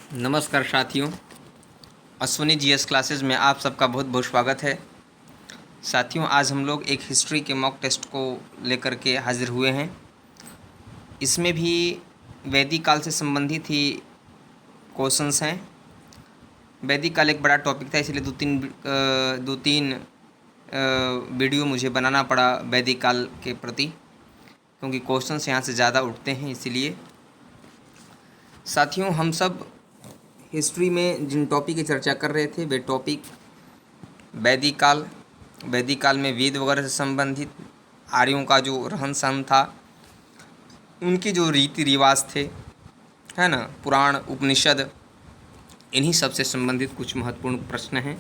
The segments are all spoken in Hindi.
नमस्कार साथियों, अश्विनी जीएस क्लासेस में आप सबका बहुत बहुत स्वागत है। साथियों, आज हम लोग एक हिस्ट्री के मॉक टेस्ट को लेकर के हाजिर हुए हैं। इसमें भी वैदिक काल से संबंधित ही क्वेश्चंस हैं। वैदिक काल एक बड़ा टॉपिक था, इसलिए दो तीन वीडियो मुझे बनाना पड़ा वैदिक काल के प्रति, क्योंकि क्वेश्चंस यहाँ से ज़्यादा उठते हैं। इसीलिए साथियों, हम सब हिस्ट्री में जिन टॉपिक की चर्चा कर रहे थे वे टॉपिक वैदिक काल में वेद वगैरह से संबंधित आर्यों का जो रहन सहन था, उनके जो रीति रिवाज थे, है ना, पुराण उपनिषद, इन्हीं सब से संबंधित कुछ महत्वपूर्ण प्रश्न हैं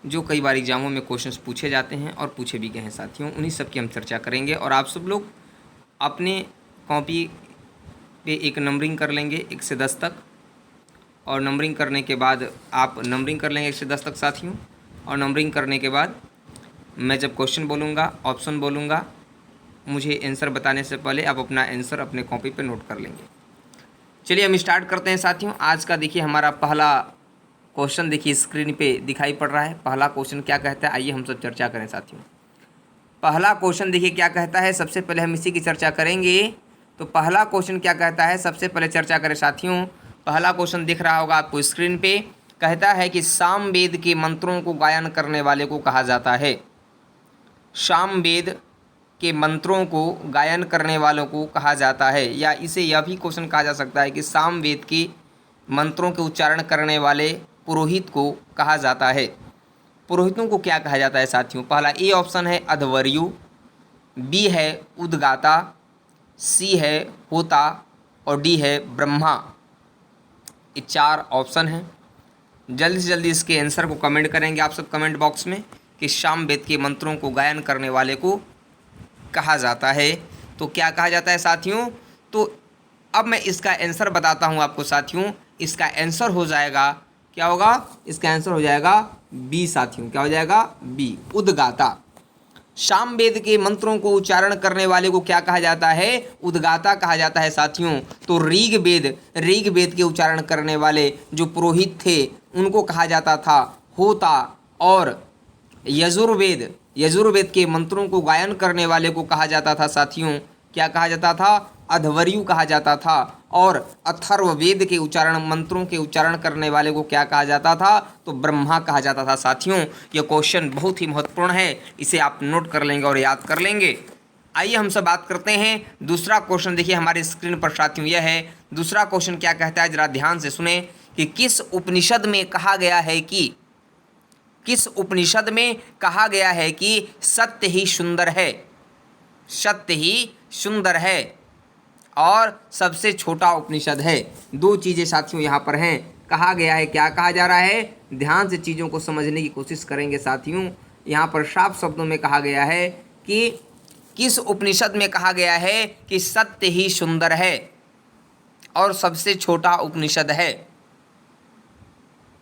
जो कई बार एग्जामों में क्वेश्चंस पूछे जाते हैं और पूछे भी गए हैं। साथियों, उन्हीं सब की हम चर्चा करेंगे और आप सब लोग अपने कॉपी पे एक नंबरिंग कर लेंगे 1 से 10 तक, और नंबरिंग करने के बाद आप नंबरिंग कर लेंगे 1 से 10 तक साथियों। और नंबरिंग करने के बाद मैं जब क्वेश्चन बोलूँगा, ऑप्शन बोलूँगा, मुझे आंसर बताने से पहले आप अपना आंसर अपने कॉपी पे नोट कर लेंगे। चलिए हम स्टार्ट करते हैं साथियों। आज का देखिए हमारा पहला क्वेश्चन देखिए स्क्रीन पे दिखाई पड़ रहा है। पहला क्वेश्चन क्या कहता है, आइए हम सब चर्चा करें साथियों। पहला क्वेश्चन देखिए क्या कहता है, सबसे पहले हम इसी की चर्चा करेंगे। तो पहला क्वेश्चन क्या कहता है, सबसे पहले चर्चा करें साथियों। पहला क्वेश्चन दिख रहा होगा आपको स्क्रीन पे। कहता है कि सामवेद के मंत्रों को गायन करने वाले को कहा जाता है। सामवेद के मंत्रों को गायन करने वालों को कहा जाता है, या इसे यह भी क्वेश्चन कहा जा सकता है कि सामवेद के मंत्रों के उच्चारण करने वाले पुरोहित को कहा जाता है। पुरोहितों को क्या कहा जाता है साथियों? पहला ए ऑप्शन है अध्वर्यु, बी है उद्गाता, सी है होता और डी है ब्रह्मा। ये 4 ऑप्शन हैं। जल्दी से जल्दी इसके आंसर को कमेंट करेंगे आप सब कमेंट बॉक्स में कि सामवेद के मंत्रों को गायन करने वाले को कहा जाता है। तो क्या कहा जाता है साथियों? तो अब मैं इसका आंसर बताता हूँ आपको साथियों। इसका आंसर हो जाएगा, क्या होगा? इसका आंसर हो जाएगा बी साथियों। क्या हो जाएगा? बी, उद्गाता। सामवेद के मंत्रों को उच्चारण करने वाले को क्या कहा जाता है? उद्गाता कहा जाता है साथियों। तो ऋग्वेद के उच्चारण करने वाले जो पुरोहित थे उनको कहा जाता था होता, और यजुर्वेद के मंत्रों को गायन करने वाले को कहा जाता था साथियों, क्या कहा जाता था? अध्वर्यु कहा जाता था। और अथर्ववेद के मंत्रों के उच्चारण करने वाले को क्या कहा जाता था? तो ब्रह्मा कहा जाता था साथियों। यह क्वेश्चन बहुत ही महत्वपूर्ण है, इसे आप नोट कर लेंगे और याद कर लेंगे। आइए हम सब बात करते हैं दूसरा क्वेश्चन। देखिए हमारे स्क्रीन पर साथियों यह है दूसरा क्वेश्चन। क्या कहता है, जरा ध्यान से सुने कि किस उपनिषद में कहा गया है कि सत्य ही सुंदर है, सत्य ही सुंदर है, और सबसे छोटा उपनिषद है। 2 चीज़ें साथियों यहाँ पर हैं। कहा गया है, क्या कहा जा रहा है? ध्यान से चीज़ों को समझने की कोशिश करेंगे साथियों। यहाँ पर साफ शब्दों में कहा गया है कि किस उपनिषद में कहा गया है कि सत्य ही सुंदर है और सबसे छोटा उपनिषद है।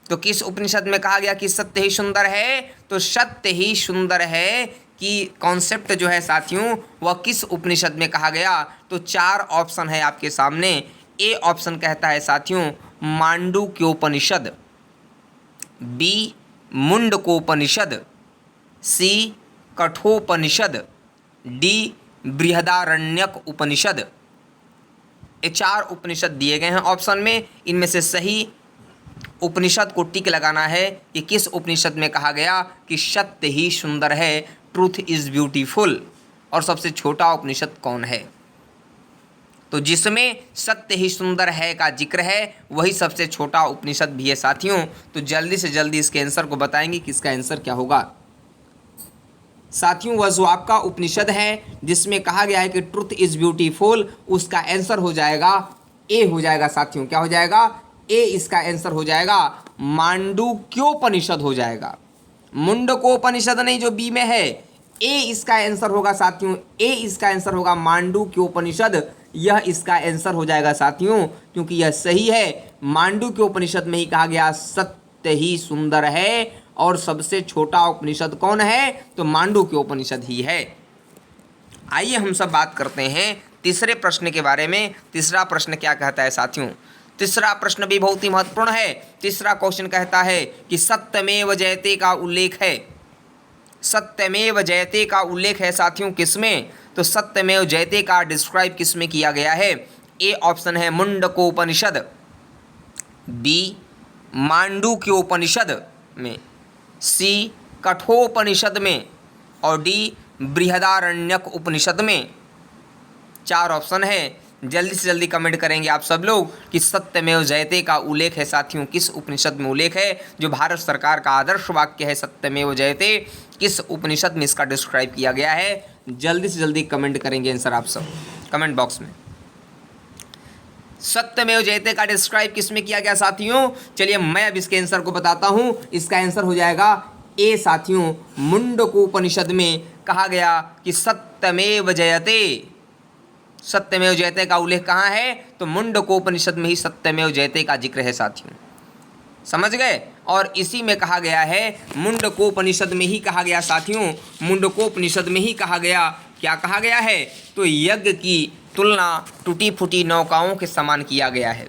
तो किस उपनिषद में कहा गया कि सत्य ही सुंदर है? तो सत्य ही सुंदर है कि कॉन्सेप्ट जो है साथियों वह किस उपनिषद में कहा गया? तो 4 ऑप्शन है आपके सामने। ए ऑप्शन कहता है साथियों मांडुक्योपनिषद, बी मुंडकोपनिषद, सी कठोपनिषद, डी बृहदारण्यक उपनिषद। ये 4 उपनिषद दिए गए हैं ऑप्शन में। इनमें से सही उपनिषद को टिक लगाना है कि किस उपनिषद में कहा गया कि सत्य ही सुंदर है, ट्रूथ इज ब्यूटीफुल, और सबसे छोटा उपनिषद कौन है? तो जिसमें सत्य ही सुंदर है का जिक्र है वही सबसे छोटा उपनिषद भी है साथियों। तो जल्दी से जल्दी इसके आंसर को बताएंगे कि इसका आंसर क्या होगा साथियों। वह जो आपका उपनिषद है जिसमें कहा गया है कि ट्रूथ इज ब्यूटीफुल, उसका आंसर हो जाएगा ए हो जाएगा साथियों। क्या हो जाएगा? ए इसका आंसर हो जाएगा मांडुक्योपनिषद हो जाएगा। मुंडकोपनिषद नहीं जो बी में है, ए इसका आंसर होगा साथियों। ए इसका आंसर होगा मांडुक्योपनिषद। यह इसका आंसर हो जाएगा साथियों, क्योंकि यह सही है। मांडुक्योपनिषद में ही कहा गया सत्य ही सुंदर है, और सबसे छोटा उपनिषद कौन है? तो मांडुक्योपनिषद ही है। आइए हम सब बात करते हैं तीसरे प्रश्न के बारे में। तीसरा प्रश्न क्या कहता है साथियों? तीसरा प्रश्न भी बहुत ही महत्वपूर्ण है। तीसरा क्वेश्चन कहता है कि सत्यमेव जयते का उल्लेख है। सत्यमेव जयते का उल्लेख है साथियों किसमें? तो सत्यमेव जयते का डिस्क्राइब किसमें किया गया है? ए ऑप्शन है मुंडकोपनिषद, बी मांडुक्योपनिषद में, सी कठोपनिषद में और डी बृहदारण्यक उपनिषद में। 4 ऑप्शन है। जल्दी से जल्दी कमेंट करेंगे आप सब लोग कि सत्यमेव जयते का उल्लेख है साथियों किस उपनिषद में उल्लेख है? जो भारत सरकार का आदर्श वाक्य है सत्यमेव जयते, किस उपनिषद में इसका डिस्क्राइब किया गया है? जल्दी से जल्दी कमेंट करेंगे आंसर आप सब कमेंट बॉक्स में। सत्यमेव जयते का डिस्क्राइब किस में किया गया साथियों? चलिए मैं अब इसके आंसर को बताता हूं। इसका आंसर हो जाएगा ए साथियों, मुंडकोपनिषद में कहा गया कि सत्यमेव जयते। सत्यमेव जयते का उल्लेख कहाँ है? तो मुंडकोपनिषद में ही सत्यमेव जयते का जिक्र है साथियों, समझ गए? और इसी में कहा गया है, मुंडकोपनिषद में ही कहा गया साथियों, मुंडकोपनिषद में ही कहा गया। क्या कहा गया है? तो यज्ञ की तुलना टूटी फूटी नौकाओं के समान किया गया है।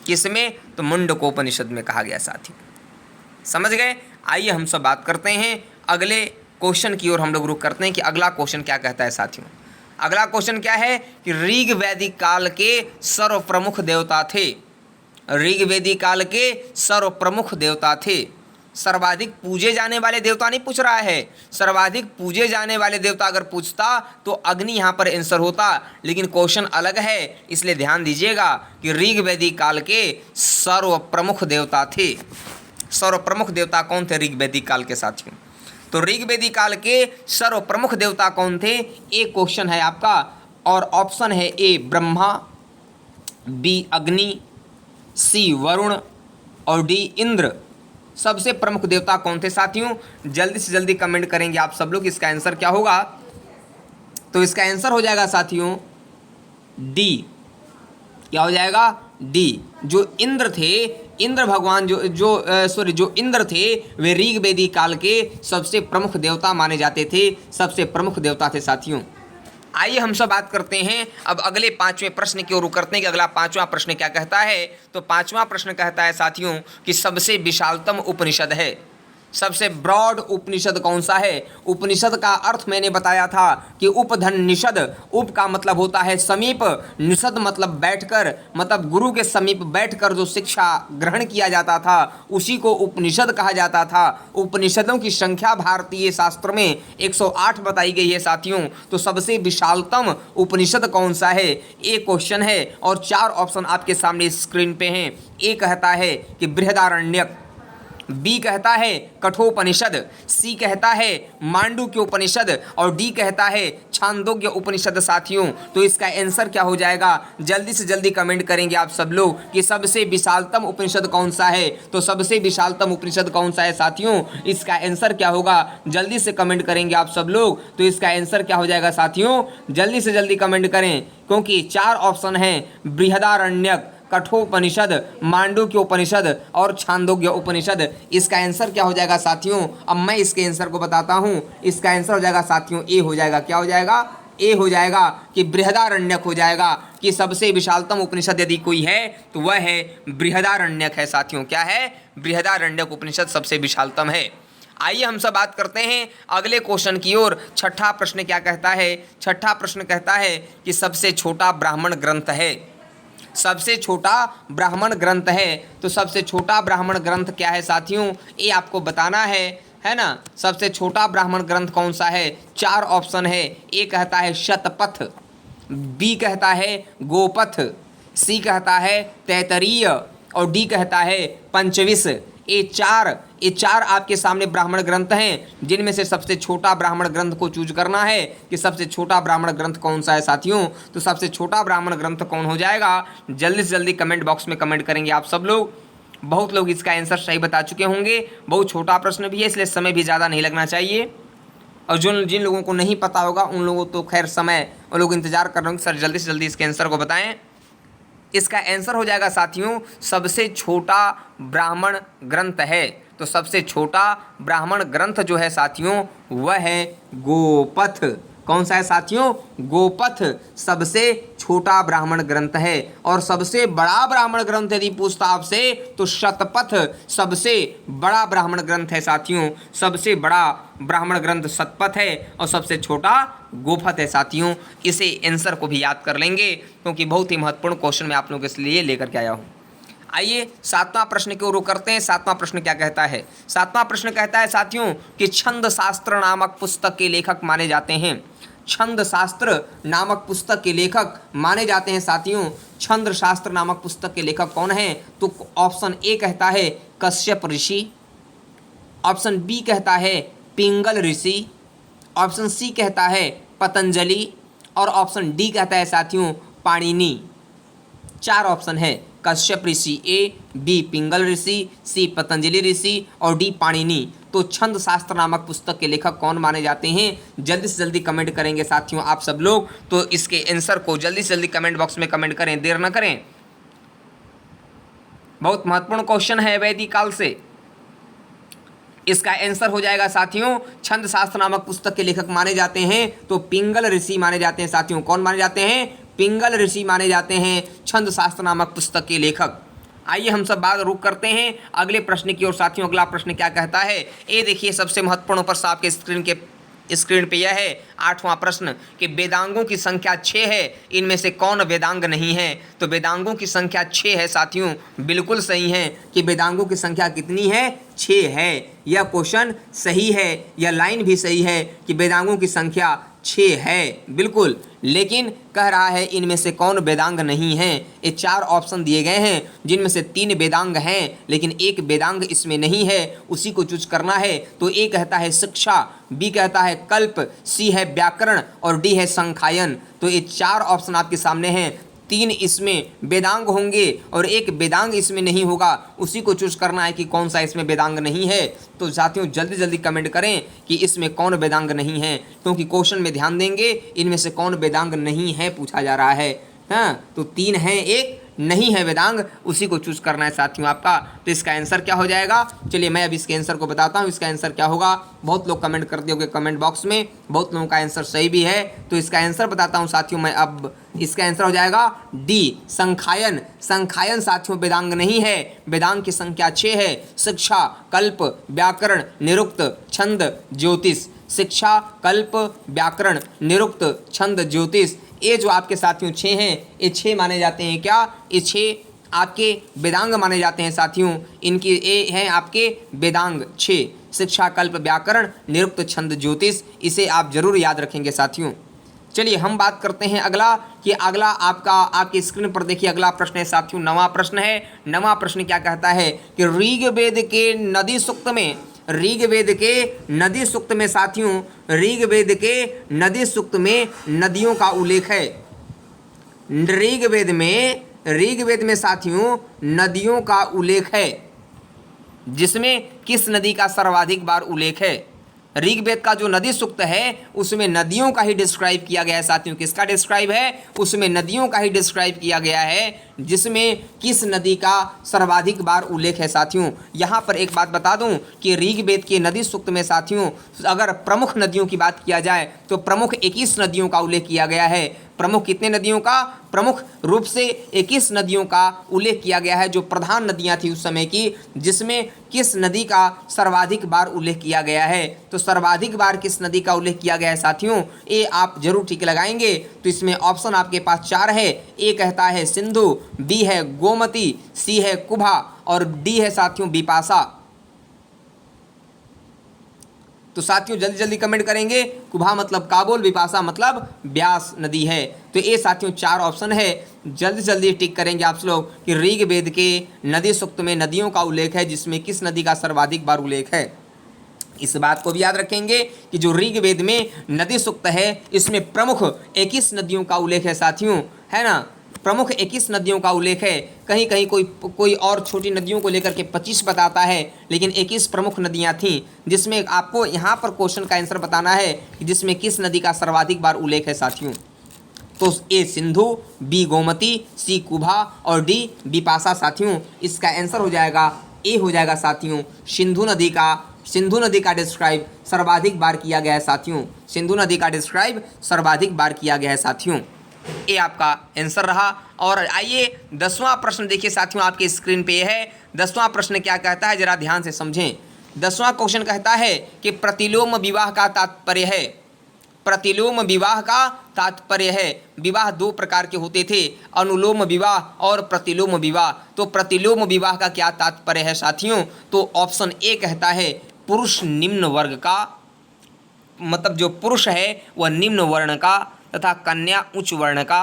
किसमें? तो मुंडकोपनिषद में कहा गया साथियों, समझ गए? आइए हम सब बात करते हैं अगले क्वेश्चन की ओर हम लोग रुक करते हैं कि अगला क्वेश्चन क्या कहता है साथियों। अगला क्वेश्चन क्या है कि ऋग वैदिक काल के सर्व प्रमुख देवता थे। ऋग वैदिक काल के सर्व प्रमुख देवता थे। सर्वाधिक पूजे जाने वाले देवता नहीं पूछ रहा है, सर्वाधिक पूजे जाने वाले देवता अगर पूछता तो अग्नि यहाँ पर आंसर होता, लेकिन क्वेश्चन अलग है, इसलिए ध्यान दीजिएगा कि ऋग वैदिक काल के सर्व प्रमुख देवता थे। सर्व प्रमुख देवता कौन थे ऋग वैदिक काल के साथियों? तो ऋग वैदिक काल के सर्व प्रमुख देवता कौन थे? एक क्वेश्चन है आपका और ऑप्शन है ए ब्रह्मा, बी अग्नि, सी वरुण और डी इंद्र। सबसे प्रमुख देवता कौन थे साथियों? जल्दी से जल्दी कमेंट करेंगे आप सब लोग इसका आंसर क्या होगा? तो इसका आंसर हो जाएगा साथियों डी। क्या हो जाएगा? डी। जो इंद्र थे, इंद्र भगवान जो इंद्र थे वे ऋग वैदिक काल के सबसे प्रमुख देवता माने जाते थे, सबसे प्रमुख देवता थे साथियों। आइए हम सब बात करते हैं अब अगले 5वें प्रश्न की ओर करते हैं कि अगला 5वां प्रश्न क्या कहता है। तो 5वां प्रश्न कहता है साथियों कि सबसे विशालतम उपनिषद है। सबसे ब्रॉड उपनिषद कौन सा है? उपनिषद का अर्थ मैंने बताया था कि उपधन निषद। उप का मतलब होता है समीप, निषद मतलब बैठकर, मतलब गुरु के समीप बैठकर जो शिक्षा ग्रहण किया जाता था उसी को उपनिषद कहा जाता था। उपनिषदों की संख्या भारतीय शास्त्र में 108 बताई गई है साथियों। तो सबसे विशालतम उपनिषद कौन सा है? एक क्वेश्चन है और 4 ऑप्शन आपके सामने स्क्रीन पे हैं। ए कहता है कि बृहदारण्यक, बी कहता है कठोपनिषद, सी कहता है मांडुक्य उपनिषद और डी कहता है छांदोग्य उपनिषद साथियों। तो इसका आंसर क्या हो जाएगा? जल्दी से जल्दी कमेंट करेंगे आप सब लोग कि सबसे विशालतम उपनिषद कौन सा है। तो सबसे विशालतम उपनिषद कौन सा है साथियों? इसका आंसर क्या होगा? जल्दी से कमेंट करेंगे आप सब लोग। तो इसका आंसर क्या हो जाएगा साथियों? जल्दी से जल्दी कमेंट करें क्योंकि 4 ऑप्शन हैं, बृहदारण्यक, कठोपनिषद, मांडुक्य उपनिषद और छांदोग्य उपनिषद। इसका आंसर क्या हो जाएगा साथियों? अब मैं इसके आंसर को बताता हूं। इसका आंसर हो जाएगा साथियों ए हो जाएगा। क्या हो जाएगा? ए हो जाएगा कि बृहदारण्यक हो जाएगा कि सबसे विशालतम उपनिषद यदि कोई है तो वह है बृहदारण्यक है साथियों। क्या है? बृहदारण्यक उपनिषद सबसे विशालतम है। आइए हम सब बात करते हैं अगले क्वेश्चन की ओर। छठा प्रश्न क्या कहता है? छठा प्रश्न कहता है कि सबसे छोटा ब्राह्मण ग्रंथ है। सबसे छोटा ब्राह्मण ग्रंथ है। तो सबसे छोटा ब्राह्मण ग्रंथ क्या है साथियों? ये आपको बताना है ना? सबसे छोटा ब्राह्मण ग्रंथ कौन सा है? 4 ऑप्शन है। ए कहता है शतपथ, बी कहता है गोपथ, सी कहता है तैतरीय और डी कहता है पंचविश। ये चार आपके सामने ब्राह्मण ग्रंथ हैं जिनमें से सबसे छोटा ब्राह्मण ग्रंथ को चूज करना है कि सबसे छोटा ब्राह्मण ग्रंथ कौन सा है साथियों। तो सबसे छोटा ब्राह्मण ग्रंथ कौन हो जाएगा? जल्दी से जल्दी कमेंट बॉक्स में कमेंट करेंगे आप सब लोग। बहुत लोग इसका आंसर सही बता चुके होंगे। बहुत छोटा प्रश्न भी है इसलिए समय भी ज़्यादा नहीं लगना चाहिए। और जिन लोगों को नहीं पता होगा उन लोगों तो खैर समय वो लोग इंतजार कर रहे होंगे सर जल्दी से जल्दी इसके आंसर को बताएं। इसका आंसर हो जाएगा साथियों सबसे छोटा ब्राह्मण ग्रंथ है। तो सबसे छोटा ब्राह्मण ग्रंथ जो है साथियों वह है गोपथ। कौन सा है साथियों? गोपथ सबसे छोटा ब्राह्मण ग्रंथ है। और सबसे बड़ा ब्राह्मण ग्रंथ यदि पूछता आपसे तो शतपथ सबसे बड़ा ब्राह्मण ग्रंथ है साथियों। सबसे बड़ा ब्राह्मण ग्रंथ शतपथ है और सबसे छोटा गोपथ है साथियों। इसे आंसर को भी याद कर लेंगे क्योंकि बहुत ही महत्वपूर्ण क्वेश्चन मैं आप लोगों के लिए लेकर के आया हूँ। आइए 7वां प्रश्न की ओर रुख करते हैं। 7वां प्रश्न क्या कहता है? 7वां प्रश्न कहता है साथियों कि छंद शास्त्र नामक पुस्तक के लेखक माने जाते हैं। छंद शास्त्र नामक पुस्तक के लेखक माने जाते हैं साथियों। छंद शास्त्र नामक पुस्तक के लेखक कौन है? तो ऑप्शन ए कहता है कश्यप ऋषि, ऑप्शन बी कहता है पिंगल ऋषि, ऑप्शन सी कहता है पतंजलि और ऑप्शन डी कहता है साथियों पाणिनि। 4 ऑप्शन है, कश्यप ऋषि ए, बी पिंगल ऋषि, सी पतंजलि ऋषि और डी पाणिनि। तो छंद शास्त्र नामक पुस्तक के लेखक कौन माने जाते हैं? जल्दी से जल्दी कमेंट करेंगे साथियों आप सब लोग। तो इसके आंसर को जल्दी से जल्दी कमेंट बॉक्स में कमेंट करें, देर न करें। बहुत महत्वपूर्ण क्वेश्चन है वैदिक काल से। इसका आंसर हो जाएगा साथियों, छंद शास्त्र नामक पुस्तक के लेखक माने जाते हैं तो पिंगल ऋषि माने जाते हैं साथियों। कौन माने जाते हैं? पिंगल ऋषि माने जाते हैं छंद शास्त्र नामक पुस्तक के लेखक। आइए हम सब बात रुक करते हैं अगले प्रश्न की ओर साथियों। अगला प्रश्न क्या कहता है? ये देखिए सबसे महत्वपूर्ण प्रश्न आपके स्क्रीन पे यह है 8वां प्रश्न कि वेदांगों की संख्या 6 है, इनमें से कौन वेदांग नहीं है? तो वेदांगों की संख्या 6 है साथियों। बिल्कुल सही है कि वेदांगों की संख्या कितनी है? 6 है। यह क्वेश्चन सही है, यह लाइन भी सही है कि वेदांगों की संख्या 6 है बिल्कुल। लेकिन कह रहा है इनमें से कौन वेदांग नहीं है। ये 4 ऑप्शन दिए गए हैं जिनमें से 3 वेदांग हैं लेकिन एक वेदांग इसमें नहीं है, उसी को चूज करना है। तो ए कहता है शिक्षा, बी कहता है कल्प, सी है व्याकरण और डी है संखायन। तो ये 4 ऑप्शन आपके सामने हैं। 3 इसमें वेदांग होंगे और एक वेदांग इसमें नहीं होगा, उसी को चूज करना है कि कौन सा इसमें वेदांग नहीं है। तो साथियों जल्दी जल्दी कमेंट करें कि इसमें कौन वेदांग नहीं है, क्योंकि क्वेश्चन में ध्यान देंगे इनमें से कौन वेदांग नहीं है पूछा जा रहा है। हाँ, तो 3 हैं, एक नहीं है वेदांग, उसी को चूज करना है साथियों आपका। तो इसका आंसर क्या हो जाएगा? चलिए मैं अब इसके आंसर को बताता हूँ। इसका आंसर क्या होगा? बहुत लोग कमेंट कर दियोगे कमेंट बॉक्स में, बहुत लोगों का आंसर सही भी है। तो इसका आंसर बताता हूँ साथियों मैं अब। इसका आंसर हो जाएगा डी संखायन। संखायन साथियों वेदांग नहीं है। वेदांग की संख्या 6 है। शिक्षा, कल्प, व्याकरण, निरुक्त, छंद, ज्योतिष। शिक्षा, कल्प, व्याकरण, निरुक्त, छंद, ज्योतिष। ये जो आपके साथियों 6 हैं, ये 6 माने जाते हैं क्या? ये 6 आपके वेदांग माने जाते हैं साथियों। इनकी ये हैं आपके वेदांग 6, शिक्षा, कल्प, व्याकरण, निरुक्त, छंद, ज्योतिष। इसे आप जरूर याद रखेंगे साथियों। चलिए हम बात करते हैं अगला कि अगला आपके स्क्रीन पर देखिए अगला प्रश्न है साथियों, 9वां प्रश्न है। 9वां प्रश्न क्या कहता है कि ऋग्वेद के नदी सूक्त में, ऋग्वेद के नदी सूक्त में साथियों, ऋग्वेद के नदी सूक्त में नदियों का उल्लेख है। ऋग्वेद में साथियों नदियों का उल्लेख है, जिसमें किस नदी का सर्वाधिक बार उल्लेख है? ऋग्वेद का जो नदी सूक्त है उसमें नदियों का ही डिस्क्राइब किया गया है साथियों। किसका डिस्क्राइब है? उसमें नदियों का ही डिस्क्राइब किया गया है, जिसमें किस नदी का सर्वाधिक बार उल्लेख है साथियों। यहाँ पर एक बात बता दूं कि ऋग्वेद के नदी सूक्त में साथियों अगर प्रमुख नदियों की बात किया जाए तो प्रमुख 21 नदियों का उल्लेख किया गया है। प्रमुख कितने नदियों का? प्रमुख रूप से 21 नदियों का उल्लेख किया गया है, जो प्रधान नदियां थी उस समय की, जिसमें किस नदी का सर्वाधिक बार उल्लेख किया गया है। तो सर्वाधिक बार किस नदी का उल्लेख किया गया है साथियों, ये आप जरूर ठीक लगाएंगे। तो इसमें ऑप्शन आपके पास 4 है। ए कहता है सिंधु, बी है गोमती, सी है कुभा और डी है साथियों बिपाशा। तो साथियों जल्दी जल्दी कमेंट करेंगे। कुभा मतलब काबुल, बिपाशा मतलब ब्यास नदी है। तो ये साथियों 4 ऑप्शन है। जल्दी जल्दी टिक करेंगे आप लोग कि ऋग्वेद के नदी सूक्त में नदियों का उल्लेख है, जिसमें किस नदी का सर्वाधिक बार उल्लेख है। इस बात को भी याद रखेंगे कि जो ऋग्वेद में नदी सूक्त है इसमें प्रमुख 21 नदियों का उल्लेख है साथियों, है ना। प्रमुख 21 नदियों का उल्लेख है। कहीं कहीं कोई और छोटी नदियों को लेकर के 25 बताता है, लेकिन 21 प्रमुख नदियां थीं, जिसमें आपको यहाँ पर क्वेश्चन का आंसर बताना है कि जिसमें किस नदी का सर्वाधिक बार उल्लेख है साथियों। तो ए सिंधु, बी गोमती, सी कुभा और डी बिपाशा साथियों। इसका आंसर हो जाएगा ए हो जाएगा साथियों, सिंधु नदी का सिंधु नदी का डिस्क्राइब सर्वाधिक बार किया गया है साथियों। सिंधु नदी का डिस्क्राइब सर्वाधिक बार किया गया है साथियों। ये आपका आंसर रहा। और आइए 10वां प्रश्न देखिए साथियों, आपके स्क्रीन पे है। 10वां प्रश्न क्या कहता है, जरा ध्यान से समझें। 10वां क्वेश्चन कहता है कि प्रतिलोम विवाह का तात्पर्य है। प्रतिलोम विवाह का तात्पर्य है। विवाह दो प्रकार के होते थे, अनुलोम विवाह और प्रतिलोम विवाह। तो प्रतिलोम विवाह का क्या तात्पर्य है साथियों? तो ऑप्शन ए कहता है पुरुष निम्न वर्ग का, मतलब जो पुरुष है वह निम्न वर्ण का तथा कन्या उच्च वर्ण का।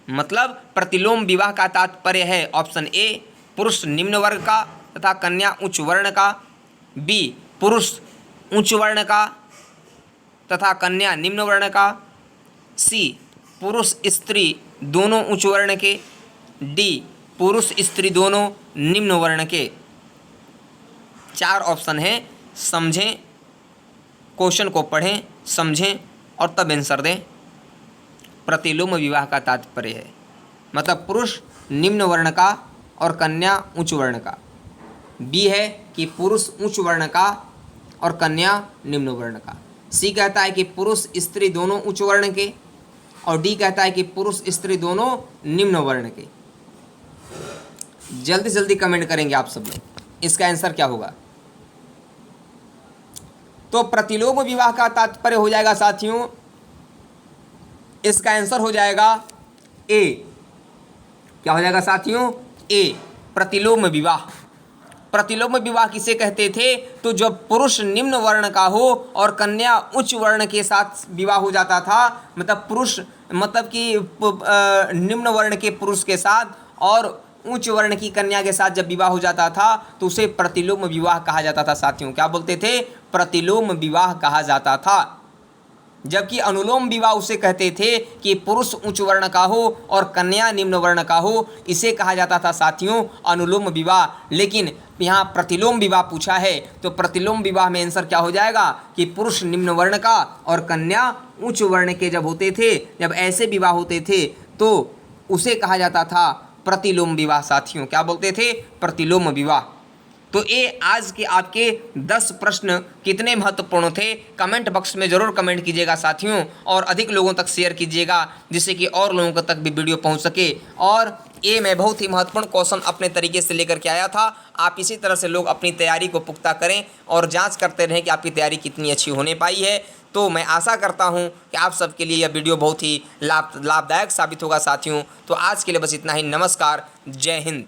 मतलब प्रतिलोम विवाह का तात्पर्य है ऑप्शन ए पुरुष निम्न वर्ग का तथा कन्या उच्च वर्ण का, बी पुरुष उच्च वर्ण का तथा कन्या निम्न वर्ण का, सी पुरुष स्त्री दोनों उच्च वर्ण के, डी पुरुष स्त्री दोनों निम्न वर्ण के। 4 ऑप्शन हैं, समझें, क्वेश्चन को पढ़ें, समझें और तब आंसर दें। प्रतिलोम विवाह का तात्पर्य है मतलब पुरुष निम्न वर्ण का और कन्या उच्च वर्ण का। बी है कि पुरुष उच्च वर्ण का और कन्या निम्न वर्ण का। सी कहता है कि पुरुष स्त्री दोनों उच्च वर्ण के, और डी कहता है कि पुरुष स्त्री दोनों निम्न वर्ण के। जल्दी जल्दी कमेंट करेंगे आप सब लोग, इसका आंसर क्या होगा? तो प्रतिलोम विवाह का तात्पर्य हो जाएगा साथियों, इसका आंसर हो जाएगा ए। क्या हो जाएगा साथियों? ए प्रतिलोम विवाह। प्रतिलोम विवाह किसे कहते थे? तो जब पुरुष निम्न वर्ण का हो और कन्या उच्च वर्ण के साथ विवाह हो जाता था, मतलब पुरुष मतलब कि निम्न वर्ण के पुरुष के साथ और उच्च वर्ण की कन्या के साथ जब विवाह हो जाता था तो उसे प्रतिलोम विवाह कहा जाता था साथियों। क्या बोलते थे? प्रतिलोम विवाह कहा जाता था। जबकि अनुलोम विवाह उसे कहते थे कि पुरुष उच्च वर्ण का हो और कन्या निम्न वर्ण का हो, इसे कहा जाता था साथियों अनुलोम विवाह। लेकिन यहाँ प्रतिलोम विवाह पूछा है तो प्रतिलोम विवाह में आंसर क्या हो जाएगा कि पुरुष निम्न वर्ण का और कन्या उच्च वर्ण के जब होते थे, जब ऐसे विवाह होते थे तो उसे कहा जाता था प्रतिलोम विवाह साथियों। क्या बोलते थे? प्रतिलोम विवाह। तो ये आज के आपके 10 प्रश्न कितने महत्वपूर्ण थे, कमेंट बॉक्स में ज़रूर कमेंट कीजिएगा साथियों, और अधिक लोगों तक शेयर कीजिएगा जिससे कि और लोगों तक भी वीडियो पहुंच सके। और ये मैं बहुत ही महत्वपूर्ण क्वेश्चन अपने तरीके से लेकर के आया था। आप इसी तरह से लोग अपनी तैयारी को पुख्ता करें और जांच करते रहें कि आपकी तैयारी कितनी अच्छी होने पाई है। तो मैं आशा करता हूं कि आप सबके लिए यह वीडियो बहुत ही लाभदायक साबित होगा साथियों। तो आज के लिए बस इतना ही। नमस्कार, जय हिंद।